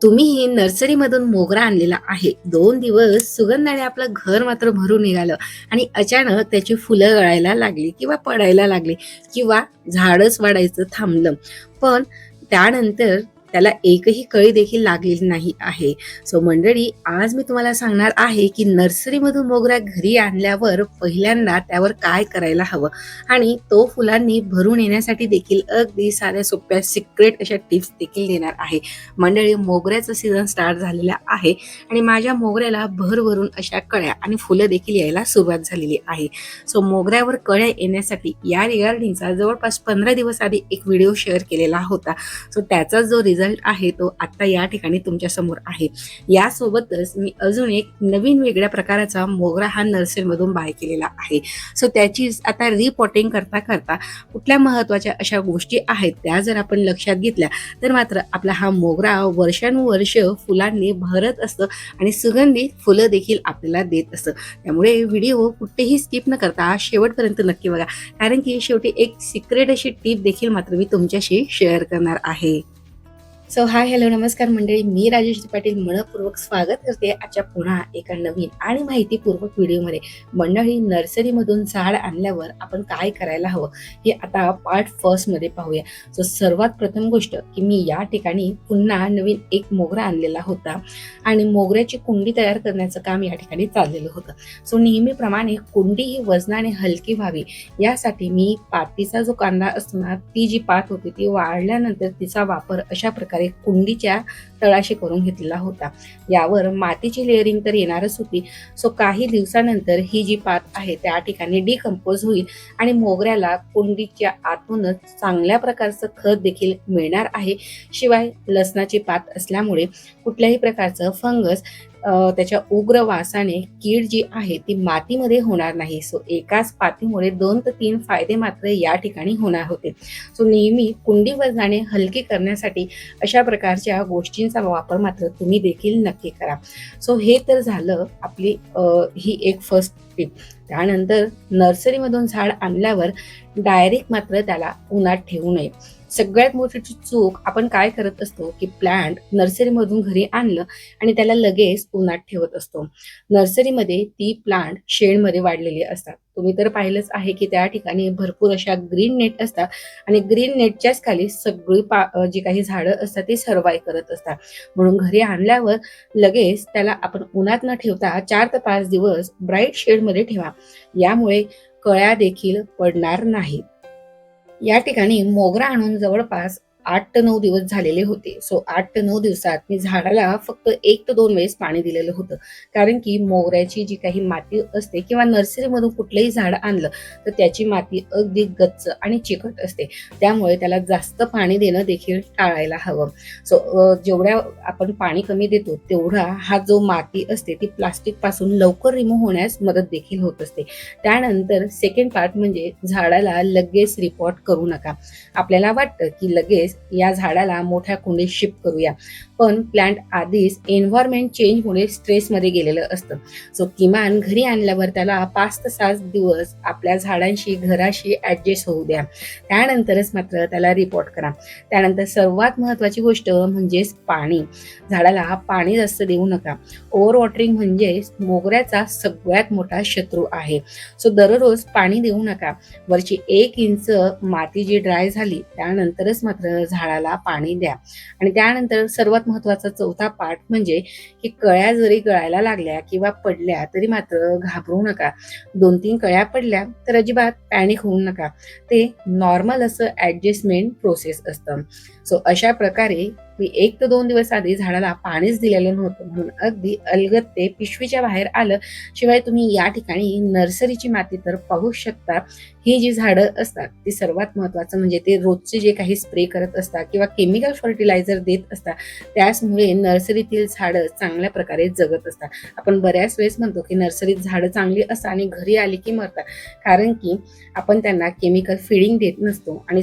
तुम्हीही नर्सरीमधून मोगरा आणलेला आहे. 2 दिवस सुगंधाने आपलं घर मात्र भरून निघालं आणि अचानक त्याची फुलं गळायला लागली किंवा पडायला लागली किंवा झाडच वाढायचं थांबलं. पण त्यानंतर त्याला एकही कळी देखील लागलेली नाही आहे. सो मंडळी, आज मी तुम्हाला सांगणार आहे की नर्सरीमधून मोगरा घरी आणल्यावर पहिल्यांदा त्यावर काय करायला हवं आणि तो फुलांनी भरून येण्यासाठी देखील अगदी साध्या सोप्या सिक्रेट अशा टिप्स देखील देणार आहे. मंडळी, मोगऱ्याचं सीझन स्टार्ट झालेला आहे आणि माझ्या मोगऱ्याला भरभरून अशा कळ्या आणि फुलं देखील यायला सुरुवात झालेली आहे. सो मोगऱ्यावर कळ्या येण्यासाठी या रिगार्डिंगचा जवळपास 15 दिवस आधी एक व्हिडिओ शेअर केलेला होता. सो त्याचा जो रिझल्ट आहे तो आता या ठिकाणी तुमच्या समोर आहे. यासोबतच मी अजून एक नवीन वेगळ्या प्रकाराचा मोगरा हा नर्सरीमधून बाय केलेला आहे. सो त्याची आता रिपॉटिंग करता करता कुठल्या महत्त्वाच्या अशा गोष्टी आहेत त्या जर आपण लक्षात घेतल्या तर मात्र आपला हा मोगरा वर्षानुवर्ष फुलांनी भरत असतं आणि सुगंधित फुलं देखील आपल्याला देत असतं. त्यामुळे व्हिडिओ कुठेही स्किप न करता शेवटपर्यंत नक्की बघा, कारण की शेवटी एक सिक्रेट अशी टिप देखील मात्र मी तुमच्याशी शेअर करणार आहे. सो हाय, हॅलो, नमस्कार मंडळी, मी राजेश पाटील मनपूर्वक स्वागत करते आजच्या पुन्हा एका नवीन आणि माहितीपूर्वक व्हिडिओमध्ये. मंडळी, नर्सरीमधून झाड आणल्यावर आपण काय करायला हवं हे आता पार्ट फर्स्टमध्ये पाहूया. सो सर्वात प्रथम गोष्ट की मी या ठिकाणी पुन्हा नवीन एक मोगरा आणलेला होता आणि मोगऱ्याची कुंडी तयार करण्याचं काम या ठिकाणी चाललेलं होतं. सो नेहमीप्रमाणे कुंडी ही वजनाने हलकी व्हावी यासाठी मी पातीचा जो कांदा असतो ना, ती जी पात होती ती वाळल्यानंतर तिचा वापर अशा प्रकारे कुंडीच्या तळाशी करून घेतलेला होता. यावर मातीची लेअरिंग तर येणारच होती. सो काही दिवसानंतर ही जी पात आहे त्या ठिकाणी डिकम्पोज होईल आणि मोगऱ्याला कुंडीच्या आतूनच चांगल्या प्रकारचं खत देखील मिळणार आहे. शिवाय लसणाची पात असल्यामुळे कुठल्याही प्रकारचं फंगस, त्याच्या उग्र वासाने कीड जी आहे ती मातीमध्ये होणार नाही. सो एकाच पातीमुळे 2 ते 3 फायदे मात्र या ठिकाणी होणार होते. सो नेहमी कुंडी वजनाने हलकी करण्यासाठी अशा प्रकारच्या गोष्टींचा वापर मात्र तुम्ही देखील नक्की करा. सो हे तर झालं आपली ही एक फर्स्ट टिप. त्यानंतर नर्सरीमधून झाड आणल्यावर डायरेक्ट मात्र त्याला उन्हात ठेवू नये. सगळ्यात मोठी चूक आपण काय करत असतो की प्लांट नर्सरीमधून घरी आणलं आणि त्याला लगेच उन्हात ठेवत असतो. नर्सरीमध्ये ती प्लांट शेडमध्ये वाढलेली असतात. तुम्ही तर पाहिलंच आहे की त्या ठिकाणी भरपूर अशा ग्रीन नेट असतात आणि ग्रीन नेटच्याच खाली सगळी जी काही झाडं असतात ती सर्वाइव्ह करत असतात. म्हणून घरी आणल्यावर लगेच त्याला आपण उन्हात न ठेवता 4 ते 5 दिवस ब्राईट शेडमध्ये ठेवा. यामुळे कळ्या देखील पडणार नाहीत. या ठिकाणी मोगरा आणून जवळपास 8 ते 9 दिवस झालेले होते. सो 8 ते 9 दिवसात मी झाडाला फक्त 1 ते 2 वेळेस पाणी दिलेलं होतं, कारण की मोगऱ्याची जी काही माती असते किंवा नर्सरीमधून कुठलंही झाड आणलं तर त्याची माती अगदी गच्च आणि चिकट असते. त्यामुळे त्याला जास्त पाणी देणं देखील टाळायला हवं. सो जेवढ्या आपण पाणी कमी देतो तेवढा हा जो माती असते ती प्लास्टिक पासून लवकर रिमूव्ह होण्यास मदत देखील होत असते. त्यानंतर सेकंड पार्ट म्हणजे झाडाला लगेच रिपोर्ट करू नका. आपल्याला वाटतं की लगेच या झाडाला मोठ्या कुंडीत शिफ्ट करूया, पण प्लांट आधीच एन्व्हायरमेंट चेंजमुळे स्ट्रेसमध्ये गेलेलं असतं. सो किमान घरी आणल्यावर त्याला 5 ते 7 दिवस आपल्या झाडांशी, घराशी ॲडजस्ट होऊ द्या. त्यानंतरच मात्र त्याला रिपोर्ट करा. त्यानंतर सर्वात महत्त्वाची गोष्ट म्हणजेच पाणी. झाडाला पाणी जास्त देऊ नका. ओव्हर वॉटरिंग म्हणजे मोगऱ्याचा सगळ्यात मोठा शत्रू आहे. सो दररोज पाणी देऊ नका. वरची 1 इंच माती जी ड्राय झाली त्यानंतरच मात्र झाडाला पाणी द्या. आणि त्यानंतर सर्वात महत्त्वाचा चौथा पार्ट म्हणजे की कळ्या जरी गळायला लागल्या किंवा पडल्या तरी मात्र घाबरू नका. 2-3 कळ्या पडल्या तर अजिबात पॅनिक होऊ नका. ते नॉर्मल असं ॲडजस्टमेंट प्रोसेस असतं. सो अशा प्रकारे मी 1 ते 2 दिवस आधी झाडाला पाणीच दिलेलं नव्हतं, म्हणून अगदी अलगद ते पिशवीच्या बाहेर आलं. शिवाय तुम्ही या ठिकाणी नर्सरीची माती तर पाहू शकता. ही जी झाडं असतात ती सर्वात महत्त्वाचं म्हणजे ते रोजचे जे काही स्प्रे करत असतात किंवा केमिकल फर्टिलायझर देत असतात त्याचमुळे नर्सरीतील झाडं चांगल्या प्रकारे जगत असतात. आपण बऱ्याच वेळेस म्हणतो की नर्सरीत झाडं चांगली असतात आणि घरी आली की मरतात, कारण की आपण त्यांना केमिकल फीडिंग देत नसतो. आणि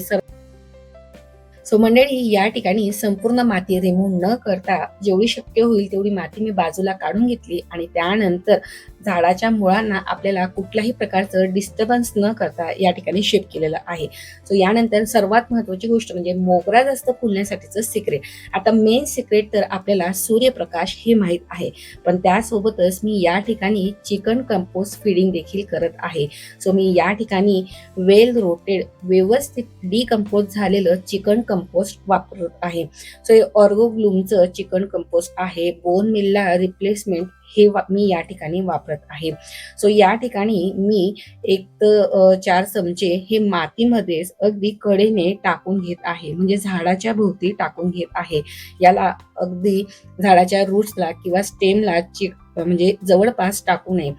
सो मंडळी, या ठिकाणी संपूर्ण माती रिमूव्ह न करता जेवढी शक्य होईल तेवढी माती मी बाजूला काढून घेतली आणि त्यानंतर झाडाच्या मुळांना आपल्याला कुठल्याही प्रकारचं डिस्टर्बन्स न करता या ठिकाणी शेप केलेलं आहे. सो यानंतर सर्वात महत्त्वाची गोष्ट म्हणजे मोगरा जास्त फुलण्यासाठीचं सिक्रेट. आता मेन सिक्रेट तर आपल्याला सूर्यप्रकाश हे माहीत आहे, पण त्यासोबतच मी या ठिकाणी चिकन कंपोस्ट फीडिंग देखील करत आहे. सो मी या ठिकाणी वेल रोटेड व्यवस्थित डिकम्पोज झालेलं चिकन कंपोस्ट वापरत आहे. सो हे ऑर्गोग्लूमचं चिकन कंपोस्ट आहे. बोन मिलला रिप्लेसमेंट हे मी या ठिकाणी वापरत आहे. सो या ठिकाणी मी 4 चमचे हे मातीमध्येच अगदी कडेने टाकून घेत आहे, म्हणजे झाडाच्या भोवती टाकून घेत आहे. याला अगदी झाडाच्या रूट्सला किंवा स्टेमला म्हणजे जवळपास टाकू नये.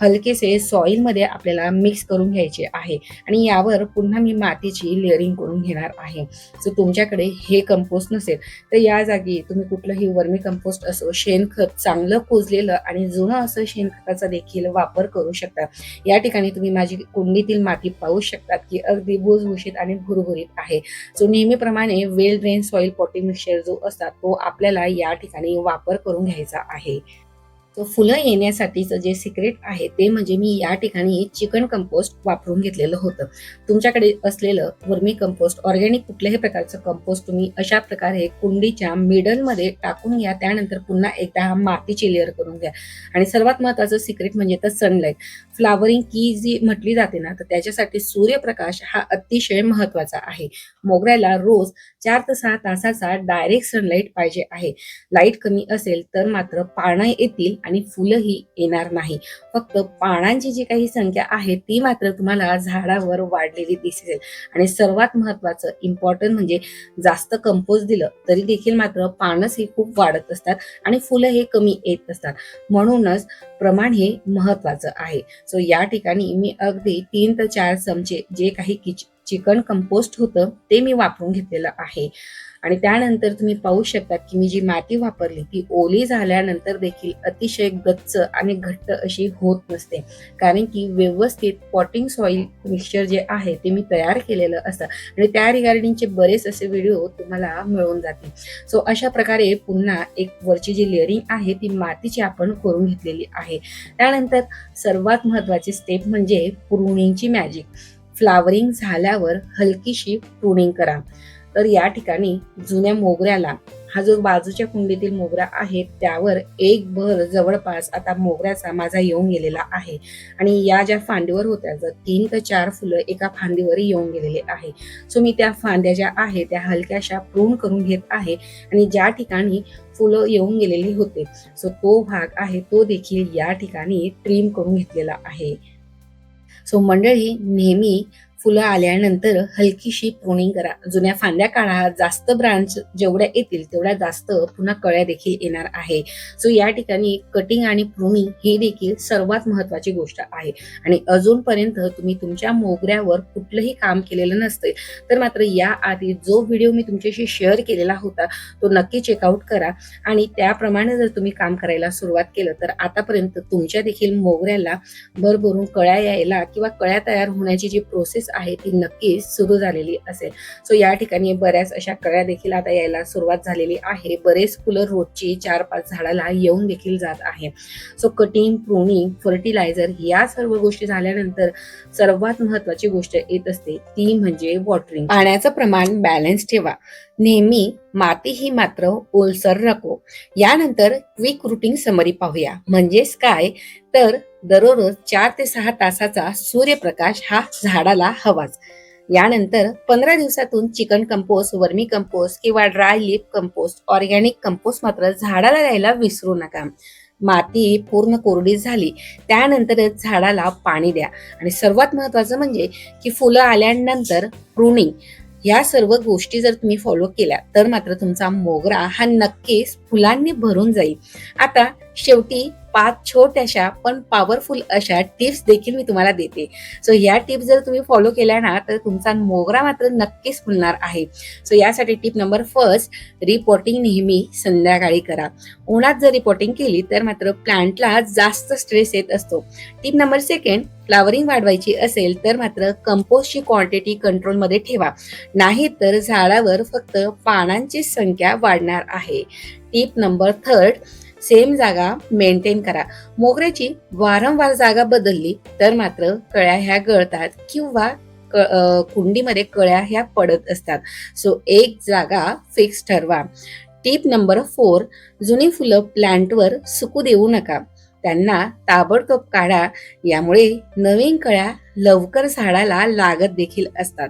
हलकेसे सॉइलमध्ये आपल्याला मिक्स करून घ्यायचे आहे आणि यावर पुन्हा मी मातीची लेअरिंग करून घेणार आहे. सो तुमच्याकडे हे कंपोस्ट नसेल तर या जागी तुम्ही कुठलंही वर्मी कंपोस्ट असो, शेणखत चांगलं कुजलेलं आणि जुनं असं शेणखताचा देखील वापर करू शकता. या ठिकाणी तुम्ही माझी कुंडीतील माती पाहू शकतात की अगदी भुसभुशीत आणि भुरभुरीत आहे. सो नेहमीप्रमाणे वेल ड्रेन सॉइल पॉटिंग मिक्सचर जो असतात तो आपल्याला या ठिकाणी वापर करून घ्यायचा आहे. तो फुलं येण्यासाठीचं जे सिक्रेट आहे ते म्हणजे मी या ठिकाणी चिकन कंपोस्ट वापरून घेतलेलं होतं. तुमच्याकडे असलेलं वर्मी कंपोस्ट, ऑर्गॅनिक कुठल्याही प्रकारचं कंपोस्ट तुम्ही अशा प्रकारे कुंडीच्या मिडलमध्ये टाकून घ्या. त्यानंतर पुन्हा एकदा मातीची लेअर करून घ्या. आणि सर्वात महत्त्वाचं सिक्रेट म्हणजे तर सनलाईट. फ्लावरिंग की जी म्हटली जाते ना, तर त्याच्यासाठी सूर्यप्रकाश हा अतिशय महत्त्वाचा आहे. मोगऱ्याला रोज 4 ते 6 तासाचा डायरेक्ट सनलाईट पाहिजे आहे. लाईट कमी असेल तर मात्र पानं येतील आणि फुलंही येणार नाही. फक्त पानांची जी काही संख्या आहे ती मात्र तुम्हाला झाडावर वाढलेली दिसेल. आणि सर्वात महत्त्वाचं इम्पॉर्टंट म्हणजे जास्त कंपोस्ट दिलं तरी देखील मात्र पानच हे खूप वाढत असतात आणि फुलं हे कमी येत असतात. म्हणूनच प्रमाण हे महत्त्वाचं आहे. सो या ठिकाणी मी अगदी 3 ते 4 चमचे जे काही चिकन कंपोस्ट होतं ते मी वापरून घेतलेलं आहे. आणि त्यानंतर तुम्ही पाहू शकता की मी जी माती वापरली ती ओली झाल्यानंतर देखील अतिशय गच्च आणि घट्ट अशी होत नसते, कारण की व्यवस्थित पॉटिंग सॉइल मिक्सचर जे आहे ते मी तयार केलेलं असतं आणि त्या रिगार्डिंगचे बरेच असे व्हिडिओ तुम्हाला मिळून जातील. सो अशा प्रकारे पुन्हा एक वरची जी लेअरिंग आहे ती मातीची आपण करून घेतलेली आहे. त्यानंतर सर्वात महत्त्वाची स्टेप म्हणजे प्रूनिंगची मॅजिक. फ्लावरिंग झाल्यावर हलकीशी प्रूनिंग करा. तर या ठिकाणी जुन्या मोगऱ्याला, हा जो बाजूच्या कुंडीतील मोगरा आहे त्यावर एक भर जवळपास आता मोगऱ्याचा माझा येऊन गेलेला आहे. आणि या ज्या फांदीवर होत्या 3 ते 4 फुलं एका फांदीवर येऊन गेलेले आहे. सो मी त्या फांद्या ज्या आहे त्या हलक्याशा प्रून करून घेत आहे आणि ज्या ठिकाणी फुलं येऊन गेलेली होते सो तो भाग आहे तो देखील या ठिकाणी ट्रिम करून घेतलेला आहे. सो मंडळी, नेहमी फुलं आल्यानंतर हलकीशी प्रूनिंग करा. जुन्या फांद्या काढा. जास्त ब्रांच जेवढ्या येतील तेवढ्या जास्त पुन्हा कळ्या देखील येणार आहे. सो या ठिकाणी कटिंग आणि प्रूनिंग ही देखील सर्वात महत्त्वाची गोष्ट आहे. आणि अजूनपर्यंत तुम्ही तुमच्या मोगऱ्यावर कुठलंही काम केलेलं नसते तर मात्र या आधी जो व्हिडिओ मी तुमच्याशी शेअर केलेला होता तो नक्की चेकआउट करा. आणि त्याप्रमाणे जर तुम्ही काम करायला सुरुवात केलं तर आतापर्यंत तुमच्या देखील मोगऱ्याला भरभरून कळ्या यायला किंवा कळ्या तयार होण्याची जी प्रोसेस आहे ती नक्कीच सुरू झालेली असेल. सो या ठिकाणी बऱ्याच अशा कळ्या देखील आता यायला सुरुवात झालेली आहे. बरेच फुलं रोजची 4-5 झाडाला येऊन देखील जात आहे. सो कटिंग, प्रूनिंग, फर्टिलायझर या सर्व गोष्टी झाल्यानंतर सर्वात महत्त्वाची गोष्ट येत असते ती म्हणजे वॉटरिंग. पाण्याचं प्रमाण बॅलन्स ठेवा. नेहमी माती ही मात्र ओलसर राखो. यानंतर क्विक रुटीन समरी पाहूया. म्हणजेच काय तर दररोज 4 ते 6 तासाचा सूर्यप्रकाश हा झाडाला हवाच. यानंतर 15 दिवसातून चिकन कंपोस्ट, वर्मी कंपोस्ट किंवा dry leaf compost, organic compost मात्र झाडाला द्यायला विसरू नका. माती पूर्ण कोरडी झाली त्यानंतरच झाडाला पाणी द्या. आणि सर्वात महत्त्वाचं म्हणजे की फुलं आल्यानंतर प्रूनिंग या सर्व गोष्टी जर तुम्ही फॉलो केल्या तर मात्र तुमचा मोगरा हा नक्कीच फुलांनी भरून जाईल. आता शेवटी 5 छोट्याशा पण पॉवरफुल अशा टिप्स देखील मी तुम्हाला देते. सो या टिप्स जर तुम्ही फॉलो केल्या ना तर तुमचा मोगरा मात्र नक्कीच फुलणार आहे. सो यासाठी टिप नंबर 1, रिपोर्टिंग नेहमी संध्याकाळी करा. उन्हात जर रिपोर्टिंग केली तर मात्र प्लांटला जास्त स्ट्रेस येत असतो. टिप नंबर 2, फ्लावरिंग वाढवायची असेल तर मात्र कंपोस्टची क्वांटिटी कंट्रोलमध्ये ठेवा, नाही तर झाडावर फक्त पानांची संख्या वाढणार आहे. टिप नंबर 3, सेम जागा मेंटेन करा. मोगऱ्याची वारंवार जागा बदलली तर मात्र कळ्या ह्या गळतात किंवा कुंडीमध्ये कळ्या ह्या पडत असतात. सो एक जागा फिक्स ठरवा. टिप नंबर 4, जुनी फुलं प्लांटवर सुकू देऊ नका. त्यांना ताबडतोब काढा. यामुळे नवीन कळ्या लवकर झाडाला लागत देखील असतात.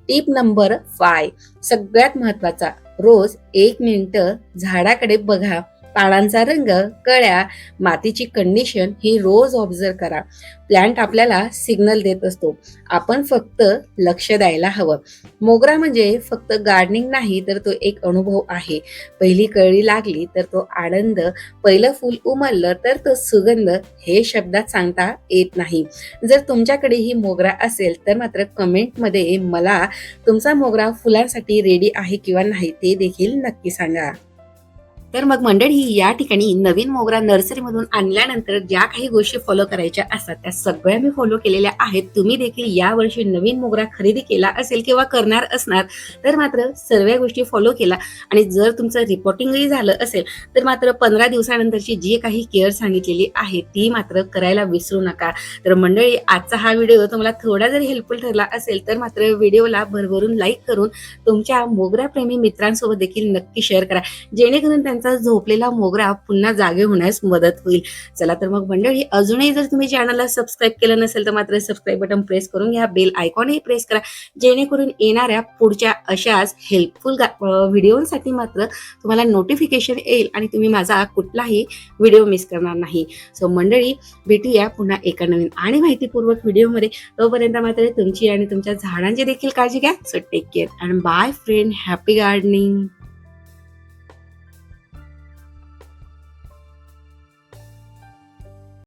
टिप नंबर 5, सगळ्यात महत्वाचा, रोज 1 मिनिट झाडाकडे बघा. पानांचा रंग, कळ्या, मातीची कंडिशन ही रोज ऑब्झर्व करा. प्लांट आपल्याला सिग्नल देत असतो, आपण फक्त लक्ष द्यायला हवं. मोगरा म्हणजे फक्त गार्डनिंग नाही, तर तो एक अनुभव आहे. पहिली कळी लागली तर तो आनंद, पहिलं फूल उमललं तर तो सुगंध, हे शब्दात सांगता येत नाही. जर तुमच्याकडे ही मोगरा असेल तर मात्र कमेंटमध्ये मला तुमचा मोगरा फुलांसाठी रेडी आहे किंवा नाही ते देखील नक्की सांगा. तर मग मंडळी, या ठिकाणी नवीन मोगरा नर्सरीमधून आणल्यानंतर ज्या काही गोष्टी फॉलो करायच्या असतात त्या सगळ्या मी फॉलो केलेल्या आहेत. तुम्ही देखील यावर्षी नवीन मोगरा खरेदी केला असेल किंवा करणार असणार तर मात्र सर्व गोष्टी फॉलो केला. आणि जर तुमचं रिपोर्टिंगही झालं असेल तर मात्र 15 दिवसानंतरची जी काही केअर सांगितलेली आहे ती मात्र करायला विसरू नका. तर मंडळी, आजचा हा व्हिडिओ तुम्हाला थोडा जरी हेल्पफुल ठरला असेल तर मात्र व्हिडिओला भरभरून लाईक करून तुमच्या मोगरा प्रेमी मित्रांसोबत देखील नक्की शेअर करा, जेणेकरून त्यांचा झोपलेला मोगरा पुन्हा जागे होण्यास मदत होईल. चला तर मग मंडळी, अजूनही जर तुम्ही चॅनलला सबस्क्राईब केलं नसेल तर मात्र सबस्क्राईब बटन प्रेस करून घ्या. बेल आयकॉनही प्रेस करा, जेणेकरून येणाऱ्या पुढच्या अशाच हेल्पफुल व्हिडिओसाठी मात्र तुम्हाला नोटिफिकेशन येईल आणि तुम्ही माझा कुठलाही व्हिडिओ मिस करणार नाही. सो मंडळी, भेटूया पुन्हा एका नवीन आणि माहितीपूर्वक व्हिडिओमध्ये. तोपर्यंत मात्र तुमची आणि तुमच्या झाडांची देखील काळजी घ्या. So take care and bye friend. Happy gardening.